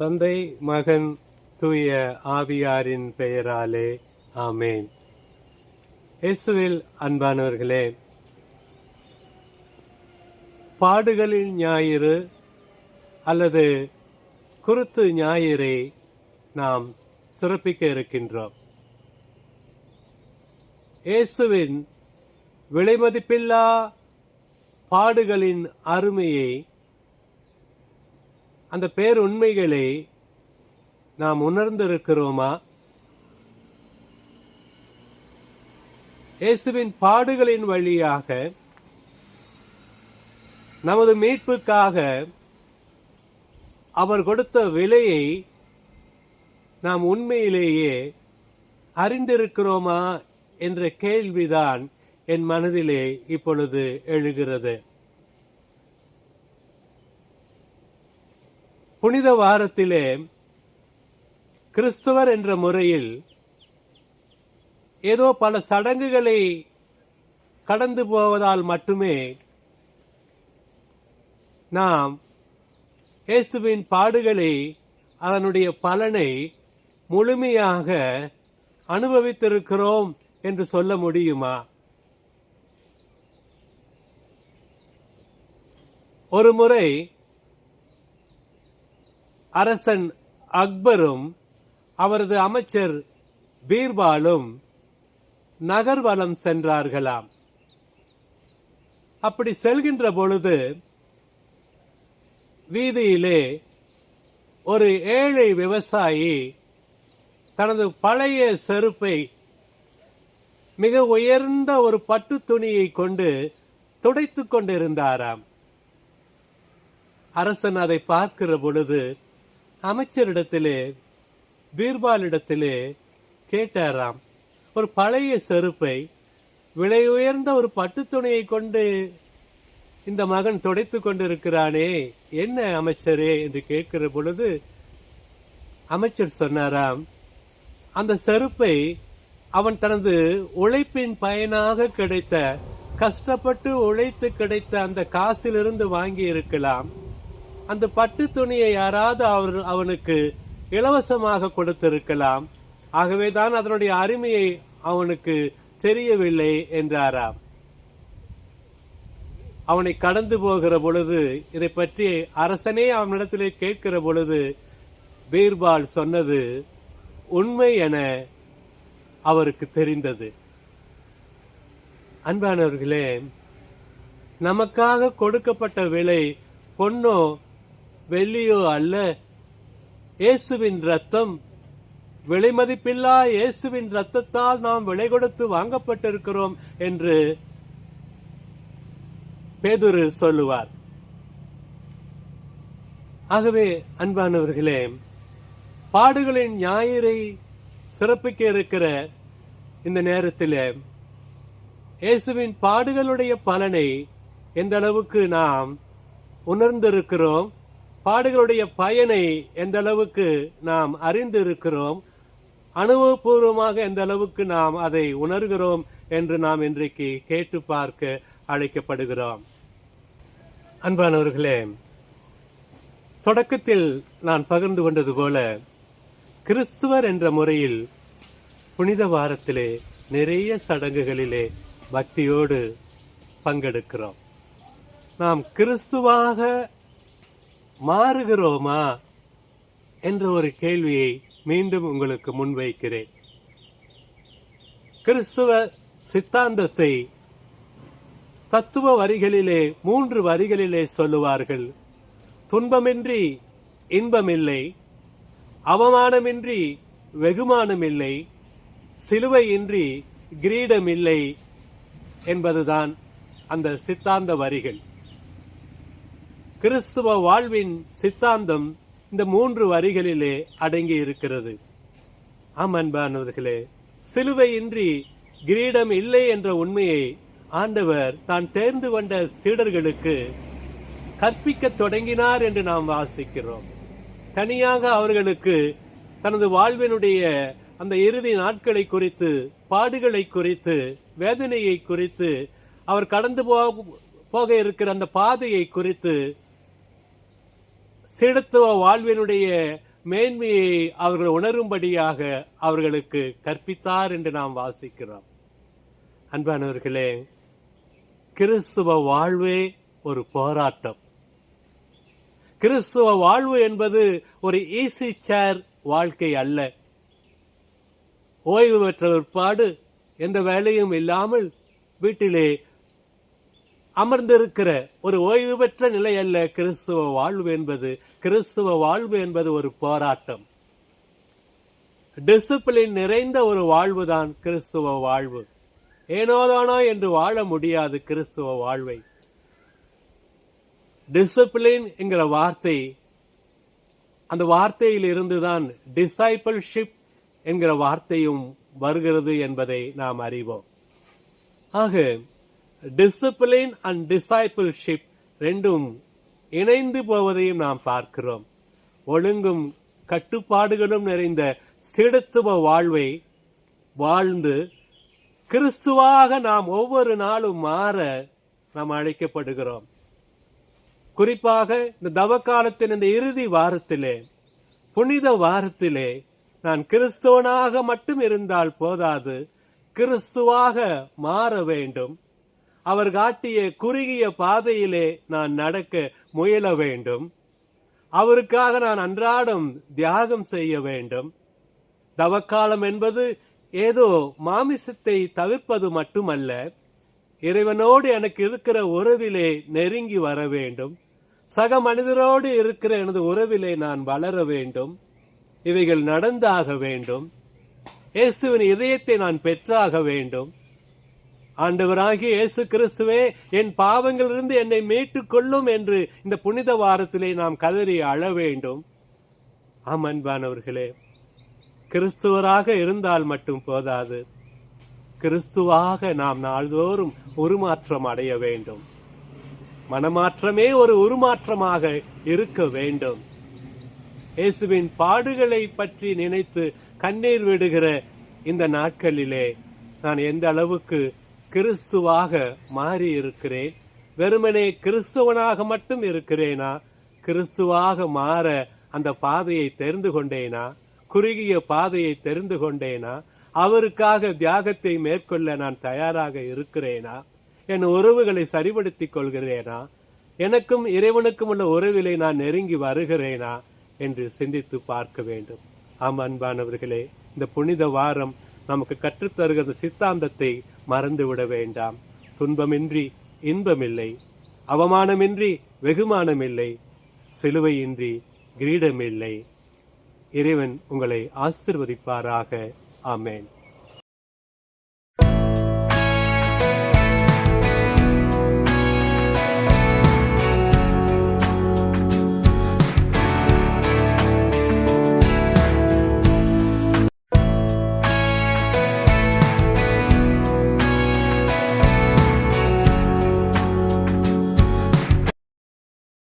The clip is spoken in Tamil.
தந்தை, மகன், தூய ஆவியாரின் பெயராலே ஆமேன். இயேசுவில் அன்பானவர்களே, பாடுகளின் ஞாயிறு அல்லது குருத்து ஞாயிறை நாம் சிறப்பிக்க இருக்கின்றோம். இயேசுவின் விலைமதிப்பில்லா பாடுகளின் அருமையை, அந்த பேருண்மைகளை நாம் உணர்ந்திருக்கிறோமா? இயேசுவின் பாடுகளின் வழியாக நமது மீட்புக்காக அவர் கொடுத்த விலையை நாம் உண்மையிலேயே அறிந்திருக்கிறோமா என்ற கேள்விதான் என் மனதிலே இப்பொழுது எழுகிறது. புனித வாரத்திலே கிறிஸ்துவர் என்ற முறையில் ஏதோ பல சடங்குகளை கடந்து போவதால் மட்டுமே நாம் இயேசுவின் பாடுகளை, அதனுடைய பலனை முழுமையாக அனுபவித்திருக்கிறோம் என்று சொல்ல முடியுமா? ஒரு முறை அரசன் அக்பரும் அவரது அமைச்சர் பீர்பாலும் நகர்வலம் சென்றார்களாம். அப்படி செல்கின்ற பொழுது வீதியிலே ஒரு ஏழை விவசாயி தனது பழைய செருப்பை மிக உயர்ந்த ஒரு பட்டு துணியை கொண்டு துடைத்துக் கொண்டிருந்தாராம். அரசன் அதை பார்க்கிற பொழுது அமைச்சரிடத்திலே, பீர்பாலிடத்திலே கேட்டாராம், ஒரு பழைய செருப்பை விலை உயர்ந்த ஒரு பட்டு துணியை கொண்டு இந்த மகன் துடைத்துக் கொண்டிருக்கிறானே, என்ன அமைச்சரே என்று கேட்கிற பொழுது அமைச்சர் சொன்னாராம், அந்த செருப்பை அவன் தனது உழைப்பின் பயனாக கிடைத்த, கஷ்டப்பட்டு உழைத்து கிடைத்த அந்த காசிலிருந்து வாங்கி இருக்கலாம். அந்த பட்டு துணியை யாராவது அவனுக்கு இலவசமாக கொடுத்திருக்கலாம். ஆகவேதான் அதனுடைய அருமையை அவனுக்கு தெரியவில்லை என்றாராம். அவனை கடந்து போகிற பொழுது, இதை பற்றி அரசனே அவனிடத்திலே கேட்கிற பொழுது பீர்பால் சொன்னது உண்மை என அவருக்கு தெரிந்தது. அன்பானவர்களே, நமக்காக கொடுக்கப்பட்ட விலை பொன்னோ வெள்ளியோ அல்ல, இயேசுவின் ரத்தம். விலைமதிப்பில்லா இயேசுவின் ரத்தத்தால் நாம் விலை கொடுத்து வாங்கப்பட்டிருக்கிறோம் என்று பேதுரு சொல்லுவார். ஆகவே அன்பானவர்களே, பாடுகளின் ஞாயிறை சிறப்பிக்க இருக்கிற இந்த நேரத்தில் இயேசுவின் பாடுகளுடைய பலனை எந்த அளவுக்கு நாம் உணர்ந்திருக்கிறோம், பாடுகளுடைய பயனை எந்த அளவுக்கு நாம் அறிந்திருக்கிறோம், அனுபவபூர்வமாக எந்த அளவுக்கு நாம் அதை உணர்கிறோம் என்று நாம் இன்றைக்கு கேட்டு பார்க்க அழைக்கப்படுகிறோம். அன்பானவர்களே, தொடக்கத்தில் நான் பகிர்ந்து கொண்டது போல கிறிஸ்துவர் என்ற முறையில் புனித வாரத்திலே நிறைய சடங்குகளிலே பக்தியோடு பங்கெடுக்கிறோம். நாம் கிறிஸ்துவாக மாறுகிறோமா என்ற ஒரு கேள்வியை மீண்டும் உங்களுக்கு முன்வைக்கிறேன். கிறிஸ்துவ சித்தாந்தத்தை தத்துவ வரிகளிலே 3 வரிகளிலே சொல்லுவார்கள். துன்பமின்றி இன்பமில்லை, அவமானமின்றி வெகுமானமில்லை, சிலுவையின்றி கிரீடமில்லை என்பதுதான் அந்த சித்தாந்த வரிகள். கிறிஸ்துவ வாழ்வின் சித்தாந்தம் இந்த 3 வரிகளிலே அடங்கி இருக்கிறது. ஆம் அன்பானவர்களே, சிலுவையின்றி கிரீடம் இல்லை என்ற உண்மையை ஆண்டவர் தான் தேர்ந்து கொண்ட சீடர்களுக்கு கற்பிக்க தொடங்கினார் என்று நாம் வாசிக்கிறோம். தனியாக அவர்களுக்கு தனது வாழ்வினுடைய அந்த இறுதி நாட்களை குறித்து, பாடுகளை குறித்து, வேதனையை குறித்து, அவர் கடந்து போக இருக்கிற அந்த பாதையை குறித்து, சீடத்துவ வாழ்வினுடைய மேன்மையை அவர்கள் உணரும்படியாக அவர்களுக்கு கற்பித்தார் என்று நாம் வாசிக்கிறோம். அன்பானவர்களே, கிறிஸ்துவ வாழ்வே ஒரு போராட்டம். கிறிஸ்துவ வாழ்வு என்பது ஒரு ஈஸி சேர் வாழ்க்கை அல்ல. ஓய்வு பெற்ற பிற்பாடு எந்த வேலையும் இல்லாமல் வீட்டிலே அமர்ந்திருக்கிற ஒரு ஓய்வு பெற்ற நிலை அல்ல கிறிஸ்துவ வாழ்வு என்பது. கிறிஸ்துவ வாழ்வு என்பது ஒரு போராட்டம். டிசிப்ளின் நிறைந்த ஒரு வாழ்வுதான் கிறிஸ்துவ வாழ்வு. ஏனோதானோ என்று வாழ முடியாது கிறிஸ்துவ வாழ்வை. டிசிப்ளின் என்கிற வார்த்தை, அந்த வார்த்தையில் இருந்துதான் டிசைபிள்ஷிப் என்கிற வார்த்தையும் வருகிறது என்பதை நாம் அறிவோம். ஆக டிசிப்ளின் அண்ட் டிசைபிள்ஷிப் ரெண்டும் இணைந்து போவதையும் நாம் பார்க்கிறோம். ஒழுங்கும் கட்டுப்பாடுகளும் நிறைந்த சீடத்துவ வாழ்வை வாழ்ந்து கிறிஸ்துவாக நாம் ஒவ்வொரு நாளும் மாற நாம் அழைக்கப்படுகிறோம். குறிப்பாக இந்த தவக்காலத்தின் இந்த இறுதி வாரத்திலே, புனித வாரத்திலே, நான் கிறிஸ்துவனாக மட்டும் இருந்தால் போதாது, கிறிஸ்துவாக மாற வேண்டும். அவர் காட்டிய குறுகிய பாதையிலே நான் நடக்க முயல வேண்டும். அவருக்காக நான் அன்றாடம் தியாகம் செய்ய வேண்டும். தவக்காலம் என்பது ஏதோ மாமிசத்தை தவிர்ப்பது மட்டுமல்ல, இறைவனோடு எனக்கு இருக்கிற உறவிலே நெருங்கி வர வேண்டும். சக மனிதரோடு இருக்கிற எனது உறவிலே நான் வளர வேண்டும். இவைகள் நடந்தாக வேண்டும். இயேசுவின் இதயத்தை நான் பெற்றாக வேண்டும். ஆண்டவராகிய இயேசு கிறிஸ்துவே, என் பாவங்களிலிருந்து என்னை மீட்டுக் கொள்ளும் என்று இந்த புனித வாரத்திலே நாம் கதறி அழ வேண்டும். ஆம் அன்பானவர்களே, கிறிஸ்துவராக இருந்தால் மட்டும் போதாது, கிறிஸ்துவாக நாம் நாள்தோறும் உருமாற்றம் அடைய வேண்டும். மனமாற்றமே ஒரு உருமாற்றமாக இருக்க வேண்டும். இயேசுவின் பாடுகளை பற்றி நினைத்து கண்ணீர் விடுகிற இந்த நாட்களிலே நான் எந்த அளவுக்கு கிறிஸ்துவாக மாறி இருக்கிறேன்? வெறுமனே கிறிஸ்துவனாக மட்டும் இருக்கிறேனா? கிறிஸ்துவாக மாற அந்த பாதையை தெரிந்து கொண்டேனா? குறுகிய பாதையை தெரிந்து கொண்டேனா? அவருக்காக தியாகத்தை மேற்கொள்ள நான் தயாராக இருக்கிறேனா? என் உறவுகளை சரிபடுத்திக் கொள்கிறேனா? எனக்கும் இறைவனுக்கும் உள்ள உறவிலை நான் நெருங்கி வருகிறேனா என்று சிந்தித்து பார்க்க வேண்டும். ஆம் அன்பானவர்களே, இந்த புனித வாரம் நமக்கு கற்றுத்தருகிற சித்தாந்தத்தை மறந்துவிட வேண்டாம். துன்பமின்றி இன்பமில்லை, அவமானமின்றி வெகுமானமில்லை, சிலுவையின்றி கிரீடமில்லை. இறைவன் உங்களை ஆசீர்வதிப்பாராக. ஆமென்.